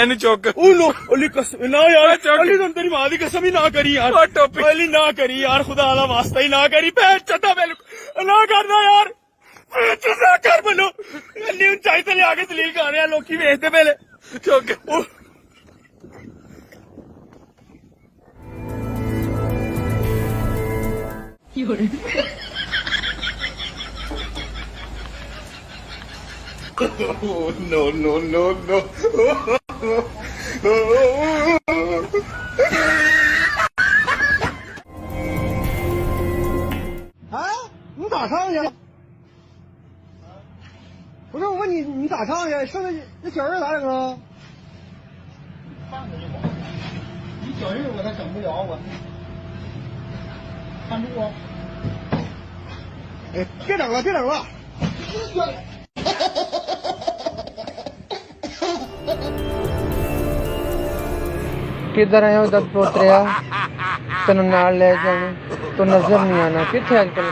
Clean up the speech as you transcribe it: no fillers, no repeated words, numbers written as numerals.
ਇਹਨੂੰ ਚੁੱਕ ਉਹ ਲੋ ਅਲੀ ਕਸਮ ਨਾ ਯਾਰ ਚੁੱਕ। ਅਲੀ ਤੂੰ ਤੇਰੀ ਮਾਂ ਦੀ ਕਸਮ ਹੀ ਨਾ ਕਰੀ ਯਾਰ ਉਹ ਟੋਪੀ ਅਲੀ ਨਾ ਕਰੀ ਯਾਰ ਖੁਦਾ ਦਾ ਵਾਸਤਾ ਹੀ ਨਾ ਕਰੀ ਭੈਣ ਚੱਦਾ ਬਿਲਕੁਲ ਨਾ ਕਰਦਾ ਯਾਰ ਤੂੰ ਨਾ ਕਰ ਮੈਨੂੰ ਅਲੀ ਉਚਾਈ ਤੇ ਲਿਆ ਕੇ ਦਲੀਲ ਕਰ ਰਿਹਾ ਲੋਕੀ ਵੇਖਦੇ ਪਹਿਲੇ ਚੁੱਕ ਉਹ Oh, no, no, no, no.啊，你咋上去了？不是我问你，你咋上去？剩下那小人咋整啊？上去就完了。你小人我他整不了我。看住啊！哎，别整了，别整了。किधर आया हो दत पोतरिया तेन नाल ले जाने तो नजर नहीं आना किथे अजकल